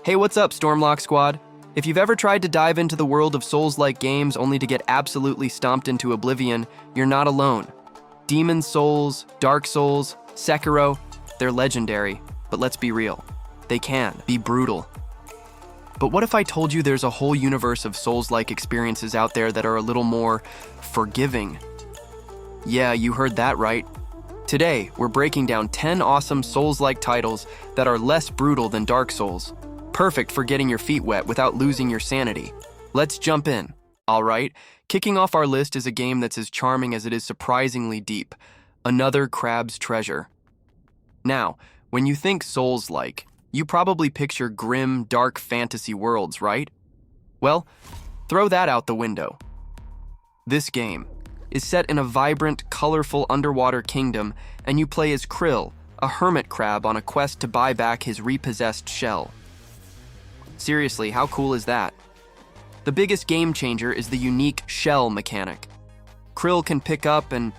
Hey, what's up, StormLock Squad? If you've ever tried to dive into the world of Souls-like games only to get absolutely stomped into oblivion, you're not alone. Demon Souls, Dark Souls, Sekiro, they're legendary, but let's be real, they can be brutal. But what if I told you there's a whole universe of Souls-like experiences out there that are a little more forgiving? Yeah, you heard that right. Today, we're breaking down 10 awesome Souls-like titles that are less brutal than Dark Souls. Perfect for getting your feet wet without losing your sanity. Let's jump in. All right, kicking off our list is a game that's as charming as it is surprisingly deep. Another Crab's Treasure. Now, when you think Souls-like, you probably picture grim, dark fantasy worlds, right? Well, throw that out the window. This game is set in a vibrant, colorful underwater kingdom, and you play as Krill, a hermit crab on a quest to buy back his repossessed shell. Seriously, how cool is that? The biggest game changer is the unique shell mechanic. Krill can pick up and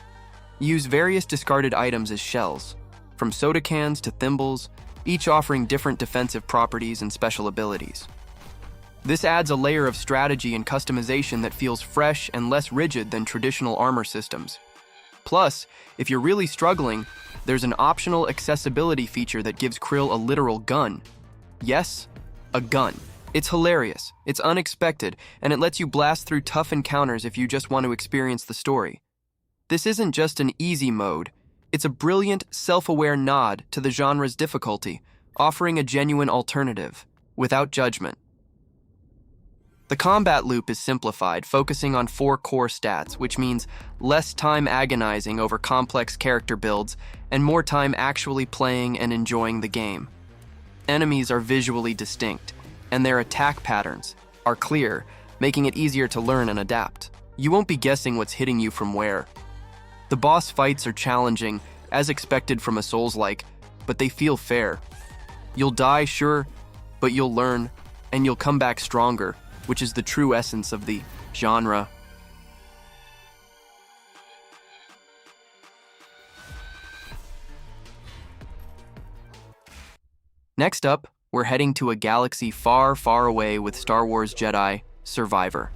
use various discarded items as shells, from soda cans to thimbles, each offering different defensive properties and special abilities. This adds a layer of strategy and customization that feels fresh and less rigid than traditional armor systems. Plus, if you're really struggling, there's an optional accessibility feature that gives Krill a literal gun. Yes, a gun. It's hilarious, it's unexpected, and it lets you blast through tough encounters if you just want to experience the story. This isn't just an easy mode, it's a brilliant, self-aware nod to the genre's difficulty, offering a genuine alternative, without judgment. The combat loop is simplified, focusing on 4 core stats, which means less time agonizing over complex character builds and more time actually playing and enjoying the game. Enemies are visually distinct, and their attack patterns are clear, making it easier to learn and adapt. You won't be guessing what's hitting you from where. The boss fights are challenging, as expected from a Souls-like, but they feel fair. You'll die, sure, but you'll learn, and you'll come back stronger, which is the true essence of the genre. Next up, we're heading to a galaxy far, far away with Star Wars Jedi Survivor.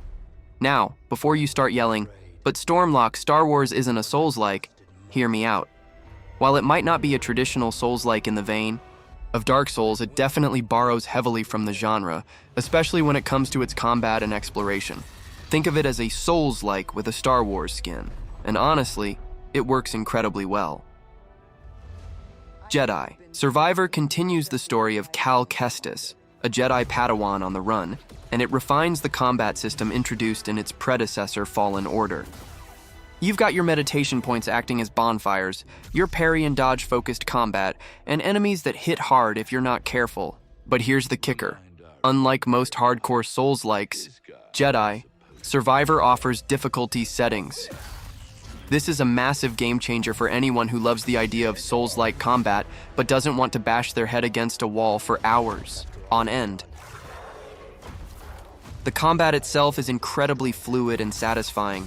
Now, before you start yelling, "But StormLock, Star Wars isn't a Souls-like," hear me out. While it might not be a traditional Souls-like in the vein of Dark Souls, it definitely borrows heavily from the genre, especially when it comes to its combat and exploration. Think of it as a Souls-like with a Star Wars skin, and honestly, it works incredibly well. Jedi Survivor continues the story of Cal Kestis, a Jedi Padawan on the run, and it refines the combat system introduced in its predecessor Fallen Order. You've got your meditation points acting as bonfires, your parry and dodge focused combat, and enemies that hit hard if you're not careful. But here's the kicker. Unlike most hardcore Souls-likes, Jedi Survivor offers difficulty settings. This is a massive game changer for anyone who loves the idea of Souls-like combat but doesn't want to bash their head against a wall for hours on end. The combat itself is incredibly fluid and satisfying.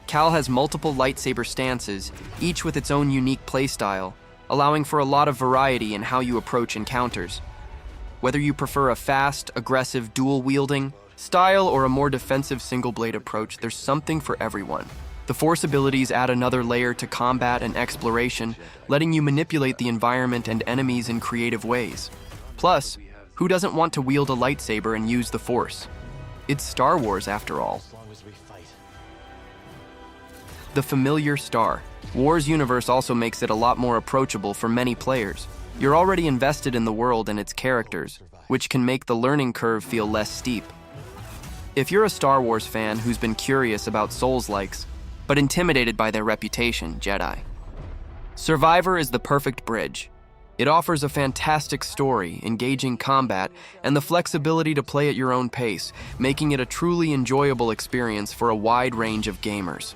Cal has multiple lightsaber stances, each with its own unique playstyle, allowing for a lot of variety in how you approach encounters. Whether you prefer a fast, aggressive dual-wielding style or a more defensive single-blade approach, there's something for everyone. The Force abilities add another layer to combat and exploration, letting you manipulate the environment and enemies in creative ways. Plus, who doesn't want to wield a lightsaber and use the Force? It's Star Wars, after all. The familiar star. War's universe also makes it a lot more approachable for many players. You're already invested in the world and its characters, which can make the learning curve feel less steep. If you're a Star Wars fan who's been curious about Souls-likes, but intimidated by their reputation, Jedi Survivor is the perfect bridge. It offers a fantastic story, engaging combat, and the flexibility to play at your own pace, making it a truly enjoyable experience for a wide range of gamers.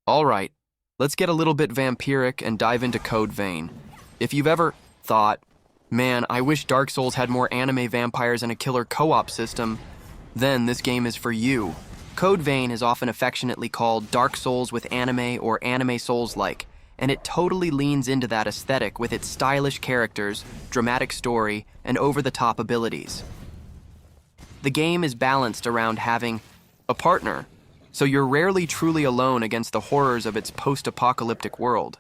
All right, let's get a little bit vampiric and dive into Code Vein. If you've ever thought, "Man, I wish Dark Souls had more anime vampires and a killer co-op system," then this game is for you. Code Vein is often affectionately called Dark Souls with anime or anime Souls-like, and it totally leans into that aesthetic with its stylish characters, dramatic story, and over-the-top abilities. The game is balanced around having a partner, so you're rarely truly alone against the horrors of its post-apocalyptic world.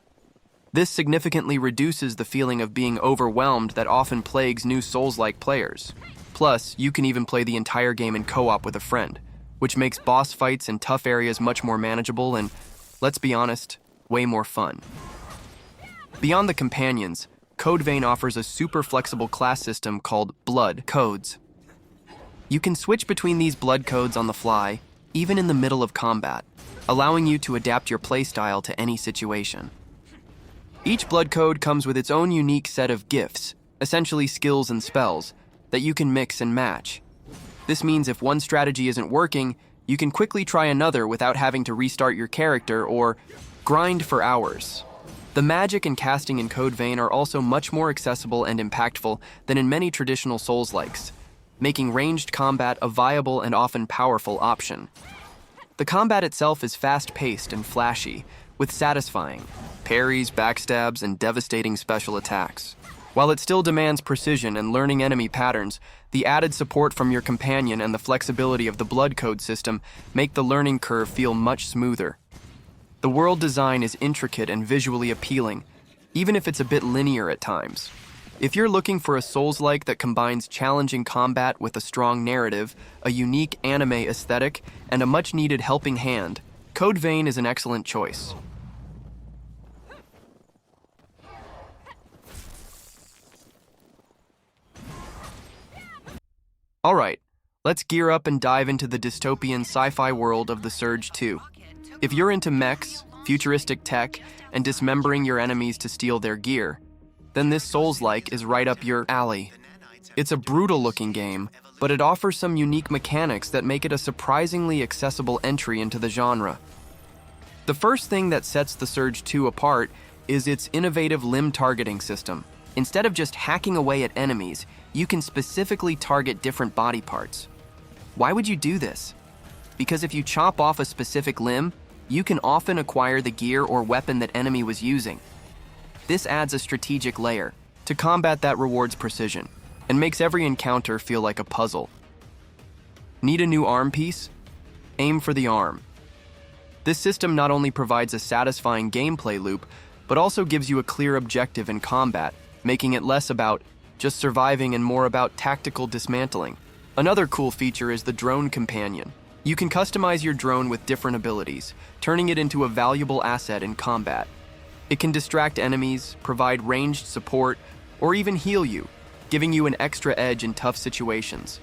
This significantly reduces the feeling of being overwhelmed that often plagues new Souls-like players. Plus, you can even play the entire game in co-op with a friend, which makes boss fights in tough areas much more manageable and, let's be honest, way more fun. Beyond the companions, Code Vein offers a super flexible class system called Blood Codes. You can switch between these blood codes on the fly, even in the middle of combat, allowing you to adapt your playstyle to any situation. Each blood code comes with its own unique set of gifts, essentially skills and spells, that you can mix and match. This means if one strategy isn't working, you can quickly try another without having to restart your character or grind for hours. The magic and casting in Code Vein are also much more accessible and impactful than in many traditional Souls-likes, making ranged combat a viable and often powerful option. The combat itself is fast-paced and flashy, with satisfying parries, backstabs, and devastating special attacks. While it still demands precision and learning enemy patterns, the added support from your companion and the flexibility of the blood code system make the learning curve feel much smoother. The world design is intricate and visually appealing, even if it's a bit linear at times. If you're looking for a Souls-like that combines challenging combat with a strong narrative, a unique anime aesthetic, and a much-needed helping hand, Code Vein is an excellent choice. Alright, let's gear up and dive into the dystopian sci-fi world of The Surge 2. If you're into mechs, futuristic tech, and dismembering your enemies to steal their gear, then this Souls-like is right up your alley. It's a brutal-looking game, but it offers some unique mechanics that make it a surprisingly accessible entry into the genre. The first thing that sets The Surge 2 apart is its innovative limb targeting system. Instead of just hacking away at enemies, you can specifically target different body parts. Why would you do this? Because if you chop off a specific limb, you can often acquire the gear or weapon that enemy was using. This adds a strategic layer to combat that rewards precision and makes every encounter feel like a puzzle. Need a new arm piece? Aim for the arm. This system not only provides a satisfying gameplay loop, but also gives you a clear objective in combat, making it less about just surviving and more about tactical dismantling. Another cool feature is the drone companion. You can customize your drone with different abilities, turning it into a valuable asset in combat. It can distract enemies, provide ranged support, or even heal you, giving you an extra edge in tough situations.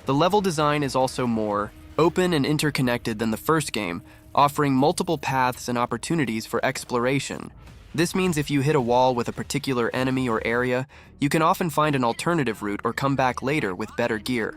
The level design is also more open and interconnected than the first game, offering multiple paths and opportunities for exploration. This means if you hit a wall with a particular enemy or area, you can often find an alternative route or come back later with better gear.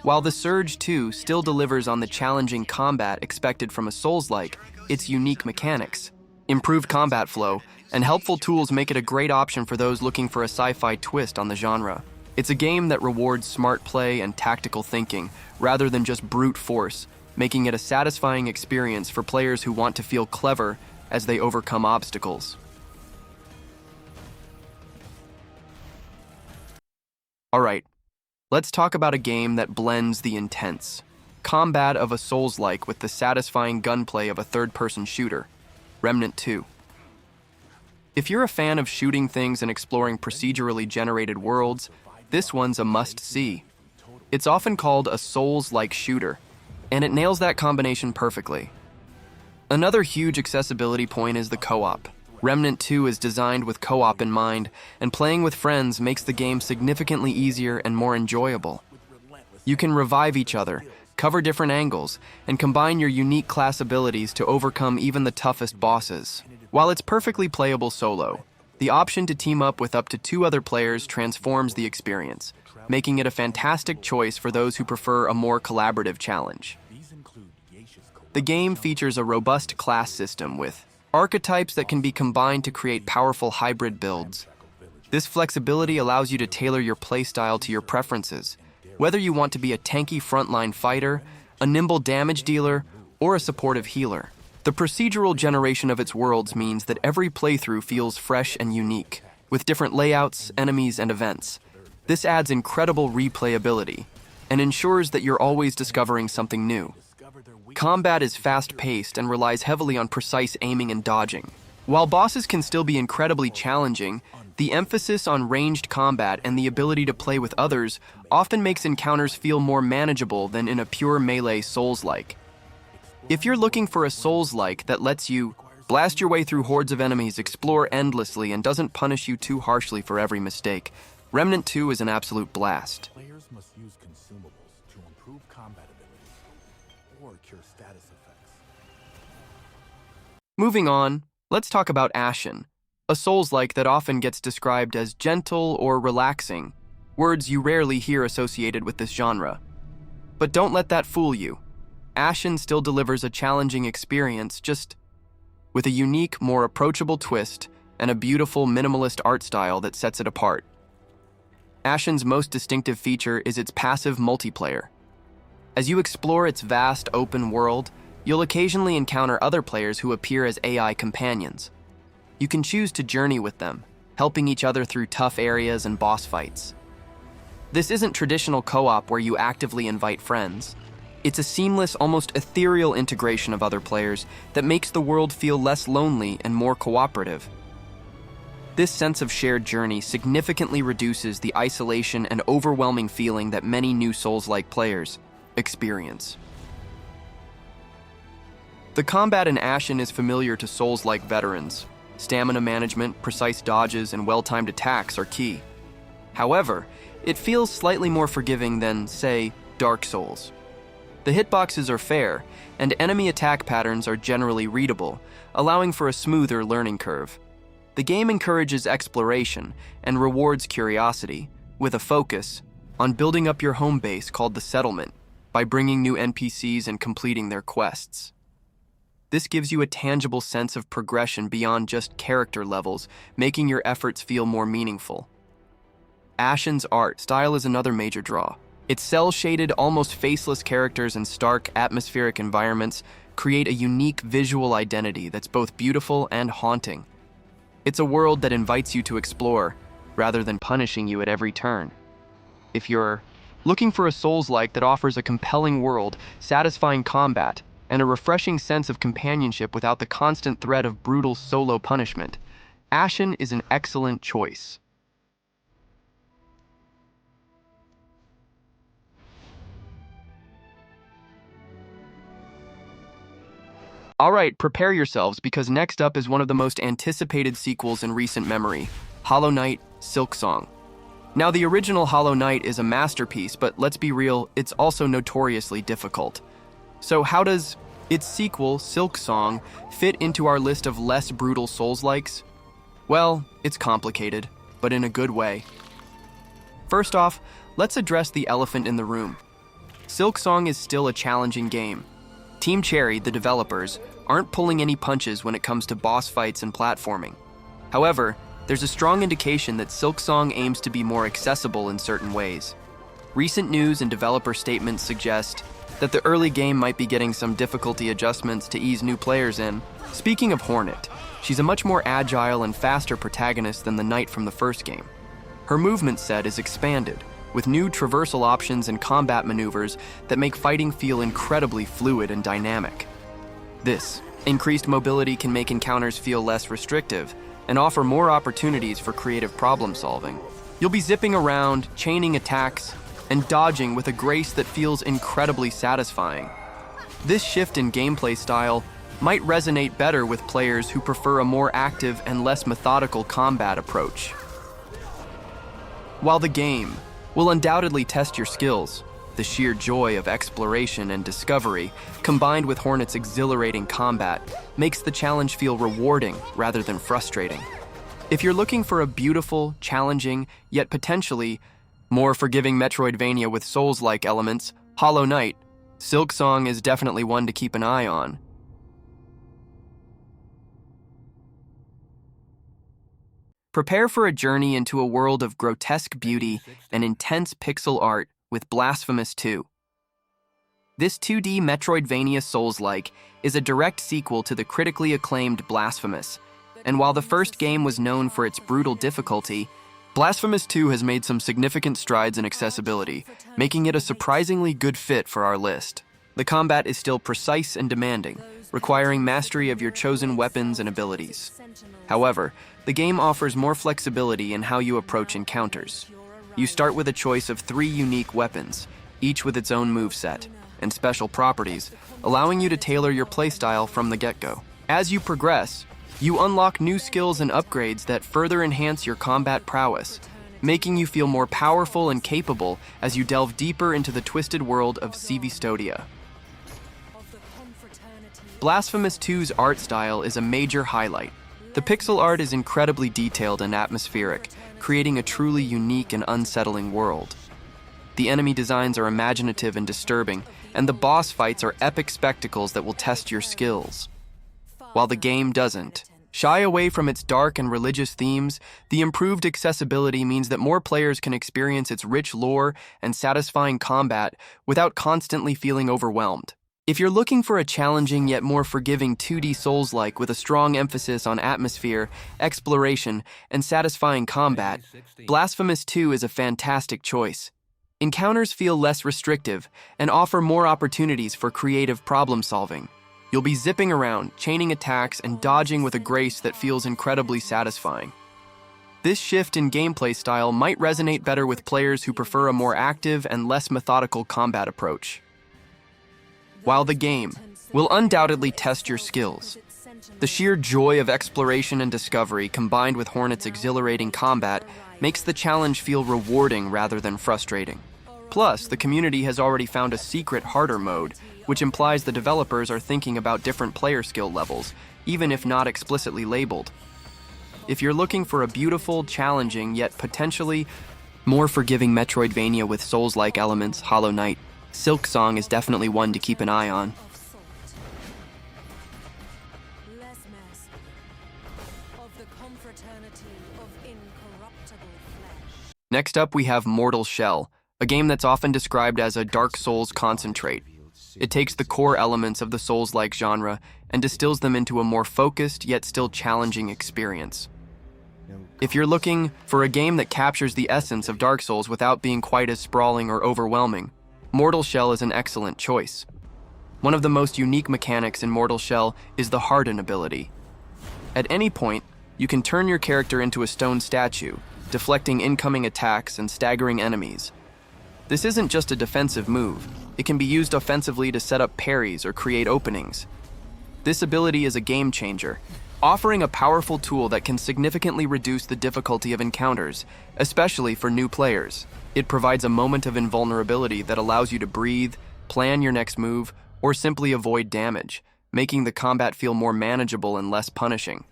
While The Surge 2 still delivers on the challenging combat expected from a Souls-like, its unique mechanics, improved combat flow, and helpful tools make it a great option for those looking for a sci-fi twist on the genre. It's a game that rewards smart play and tactical thinking, rather than just brute force, making it a satisfying experience for players who want to feel clever as they overcome obstacles. Alright, let's talk about a game that blends the intense combat of a Souls-like with the satisfying gunplay of a third-person shooter, Remnant 2. If you're a fan of shooting things and exploring procedurally generated worlds, this one's a must-see. It's often called a Souls-like shooter, and it nails that combination perfectly. Another huge accessibility point is the co-op. Remnant 2 is designed with co-op in mind, and playing with friends makes the game significantly easier and more enjoyable. You can revive each other, cover different angles, and combine your unique class abilities to overcome even the toughest bosses. While it's perfectly playable solo, the option to team up with up to 2 other players transforms the experience, making it a fantastic choice for those who prefer a more collaborative challenge. The game features a robust class system with archetypes that can be combined to create powerful hybrid builds. This flexibility allows you to tailor your playstyle to your preferences, whether you want to be a tanky frontline fighter, a nimble damage dealer, or a supportive healer. The procedural generation of its worlds means that every playthrough feels fresh and unique, with different layouts, enemies, and events. This adds incredible replayability and ensures that you're always discovering something new. Combat is fast-paced and relies heavily on precise aiming and dodging. While bosses can still be incredibly challenging, the emphasis on ranged combat and the ability to play with others often makes encounters feel more manageable than in a pure melee Souls-like. If you're looking for a Souls-like that lets you blast your way through hordes of enemies, explore endlessly, and doesn't punish you too harshly for every mistake, Remnant 2 is an absolute blast. Players must use consumables to improve combat ability or cure status effects. Moving on, let's talk about Ashen, a Souls-like that often gets described as gentle or relaxing, words you rarely hear associated with this genre. But don't let that fool you. Ashen still delivers a challenging experience, just with a unique, more approachable twist and a beautiful minimalist art style that sets it apart. Ashen's most distinctive feature is its passive multiplayer. As you explore its vast, open world, you'll occasionally encounter other players who appear as AI companions. You can choose to journey with them, helping each other through tough areas and boss fights. This isn't traditional co-op where you actively invite friends. It's a seamless, almost ethereal integration of other players that makes the world feel less lonely and more cooperative. This sense of shared journey significantly reduces the isolation and overwhelming feeling that many new Souls-like players experience. The combat in Ashen is familiar to Souls-like veterans. Stamina management, precise dodges, and well-timed attacks are key. However, it feels slightly more forgiving than, say, Dark Souls. The hitboxes are fair, and enemy attack patterns are generally readable, allowing for a smoother learning curve. The game encourages exploration and rewards curiosity, with a focus on building up your home base called the Settlement by bringing new NPCs and completing their quests. This gives you a tangible sense of progression beyond just character levels, making your efforts feel more meaningful. Ashen's art style is another major draw. Its cel-shaded, almost faceless characters and stark, atmospheric environments create a unique visual identity that's both beautiful and haunting. It's a world that invites you to explore, rather than punishing you at every turn. If you're looking for a Souls-like that offers a compelling world, satisfying combat, and a refreshing sense of companionship without the constant threat of brutal solo punishment, Ashen is an excellent choice. Alright, prepare yourselves because next up is one of the most anticipated sequels in recent memory, Hollow Knight: Silksong. Now, the original Hollow Knight is a masterpiece, but let's be real, it's also notoriously difficult. So how does its sequel, Silksong, fit into our list of less brutal Souls-likes? Well, it's complicated, but in a good way. First off, let's address the elephant in the room. Silksong is still a challenging game. Team Cherry, the developers, aren't pulling any punches when it comes to boss fights and platforming. However, there's a strong indication that Silksong aims to be more accessible in certain ways. Recent news and developer statements suggest that the early game might be getting some difficulty adjustments to ease new players in. Speaking of Hornet, she's a much more agile and faster protagonist than the Knight from the first game. Her movement set is expanded, with new traversal options and combat maneuvers that make fighting feel incredibly fluid and dynamic. This increased mobility can make encounters feel less restrictive and offer more opportunities for creative problem solving. You'll be zipping around, chaining attacks, and dodging with a grace that feels incredibly satisfying. This shift in gameplay style might resonate better with players who prefer a more active and less methodical combat approach. While the game will undoubtedly test your skills, the sheer joy of exploration and discovery, combined with Hornet's exhilarating combat, makes the challenge feel rewarding rather than frustrating. If you're looking for a beautiful, challenging, yet potentially more forgiving Metroidvania with Souls-like elements, Hollow Knight: Silksong is definitely one to keep an eye on. Prepare for a journey into a world of grotesque beauty and intense pixel art with Blasphemous 2. This 2D Metroidvania Souls-like is a direct sequel to the critically acclaimed Blasphemous, and while the first game was known for its brutal difficulty, Blasphemous 2 has made some significant strides in accessibility, making it a surprisingly good fit for our list. The combat is still precise and demanding, requiring mastery of your chosen weapons and abilities. However, the game offers more flexibility in how you approach encounters. You start with a choice of 3 unique weapons, each with its own moveset and special properties, allowing you to tailor your playstyle from the get-go. As you progress, you unlock new skills and upgrades that further enhance your combat prowess, making you feel more powerful and capable as you delve deeper into the twisted world of Civistodia. Blasphemous 2's art style is a major highlight. The pixel art is incredibly detailed and atmospheric, creating a truly unique and unsettling world. The enemy designs are imaginative and disturbing, and the boss fights are epic spectacles that will test your skills. While the game doesn't shy away from its dark and religious themes, the improved accessibility means that more players can experience its rich lore and satisfying combat without constantly feeling overwhelmed. If you're looking for a challenging yet more forgiving 2D Souls-like with a strong emphasis on atmosphere, exploration, and satisfying combat, Blasphemous 2 is a fantastic choice. Encounters feel less restrictive and offer more opportunities for creative problem-solving. You'll be zipping around, chaining attacks, and dodging with a grace that feels incredibly satisfying. This shift in gameplay style might resonate better with players who prefer a more active and less methodical combat approach. While the game will undoubtedly test your skills, the sheer joy of exploration and discovery combined with Hornet's exhilarating combat makes the challenge feel rewarding rather than frustrating. Plus, the community has already found a secret harder mode, which implies the developers are thinking about different player skill levels, even if not explicitly labeled. If you're looking for a beautiful, challenging, yet potentially more forgiving Metroidvania with Souls-like elements, Hollow Knight, Silksong is definitely one to keep an eye on. Next up, we have Mortal Shell, a game that's often described as a Dark Souls concentrate. It takes the core elements of the Souls-like genre and distills them into a more focused yet still challenging experience. If you're looking for a game that captures the essence of Dark Souls without being quite as sprawling or overwhelming, Mortal Shell is an excellent choice. One of the most unique mechanics in Mortal Shell is the Harden ability. At any point, you can turn your character into a stone statue, deflecting incoming attacks and staggering enemies. This isn't just a defensive move. It can be used offensively to set up parries or create openings. This ability is a game changer, offering a powerful tool that can significantly reduce the difficulty of encounters, especially for new players. It provides a moment of invulnerability that allows you to breathe, plan your next move, or simply avoid damage, making the combat feel more manageable and less punishing.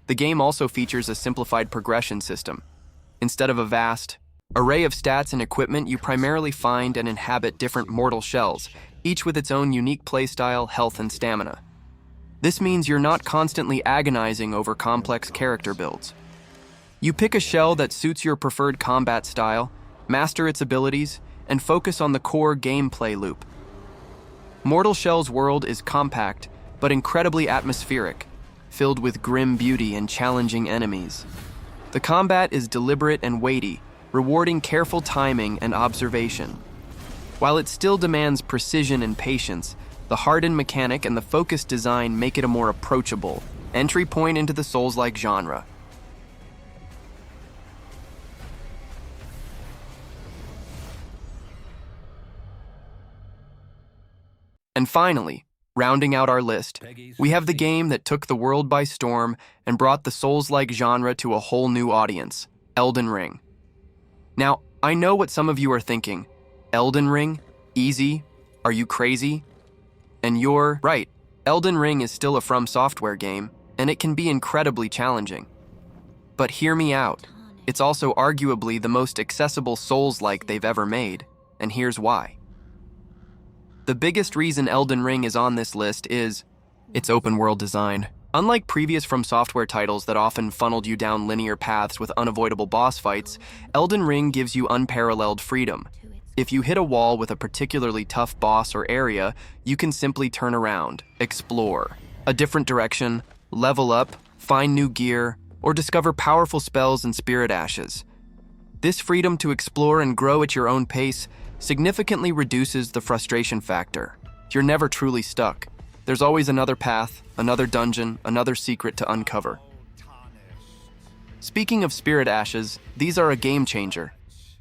The game also features a simplified progression system. Instead of a vast array of stats and equipment, you primarily find and inhabit different mortal shells, each with its own unique playstyle, health, and stamina. This means you're not constantly agonizing over complex character builds. You pick a shell that suits your preferred combat style, master its abilities, and focus on the core gameplay loop. Mortal Shell's world is compact, but incredibly atmospheric, filled with grim beauty and challenging enemies. The combat is deliberate and weighty, rewarding careful timing and observation. While it still demands precision and patience, the hardened mechanic and the focused design make it a more approachable entry point into the Souls-like genre. And finally, rounding out our list, we have the game that took the world by storm and brought the Souls-like genre to a whole new audience, Elden Ring. Now, I know what some of you are thinking. Elden Ring? Easy? Are you crazy? And you're right. Elden Ring is still a From Software game, and it can be incredibly challenging. But hear me out. It's also arguably the most accessible Souls-like they've ever made, and here's why. The biggest reason Elden Ring is on this list is its open-world design. Unlike previous From Software titles that often funneled you down linear paths with unavoidable boss fights, Elden Ring gives you unparalleled freedom. If you hit a wall with a particularly tough boss or area, you can simply turn around, explore a different direction, level up, find new gear, or discover powerful spells and spirit ashes. This freedom to explore and grow at your own pace significantly reduces the frustration factor. You're never truly stuck. There's always another path, another dungeon, another secret to uncover. Speaking of spirit ashes, these are a game changer.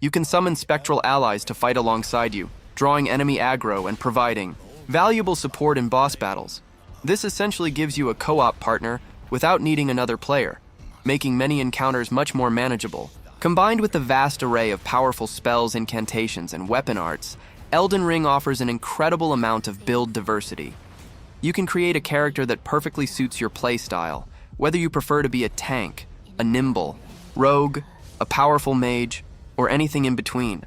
You can summon spectral allies to fight alongside you, drawing enemy aggro and providing valuable support in boss battles. This essentially gives you a co-op partner without needing another player, making many encounters much more manageable. Combined with the vast array of powerful spells, incantations, and weapon arts, Elden Ring offers an incredible amount of build diversity. You can create a character that perfectly suits your playstyle, whether you prefer to be a tank, a nimble, rogue, a powerful mage, or anything in between.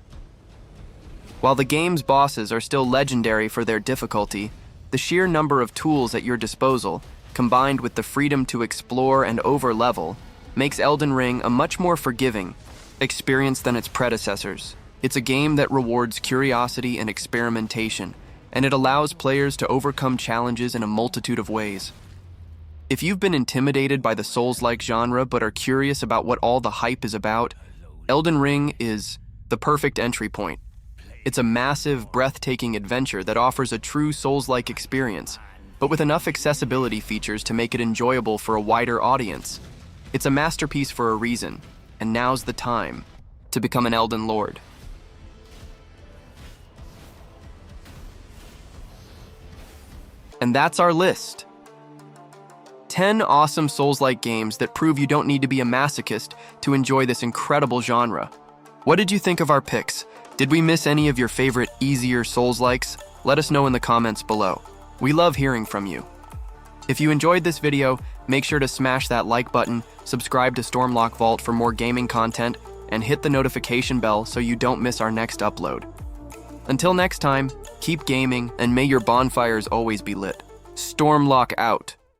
While the game's bosses are still legendary for their difficulty, the sheer number of tools at your disposal, combined with the freedom to explore and over-level, makes Elden Ring a much more forgiving experience than its predecessors. It's a game that rewards curiosity and experimentation, and it allows players to overcome challenges in a multitude of ways. If you've been intimidated by the Souls-like genre but are curious about what all the hype is about, Elden Ring is the perfect entry point. It's a massive, breathtaking adventure that offers a true Souls-like experience, but with enough accessibility features to make it enjoyable for a wider audience. It's a masterpiece for a reason, and now's the time to become an Elden Lord. And that's our list. 10 awesome Souls-like games that prove you don't need to be a masochist to enjoy this incredible genre. What did you think of our picks? Did we miss any of your favorite easier Souls-likes? Let us know in the comments below. We love hearing from you. If you enjoyed this video, make sure to smash that like button, subscribe to StormLock Vault for more gaming content, and hit the notification bell so you don't miss our next upload. Until next time, keep gaming, and may your bonfires always be lit. StormLock out.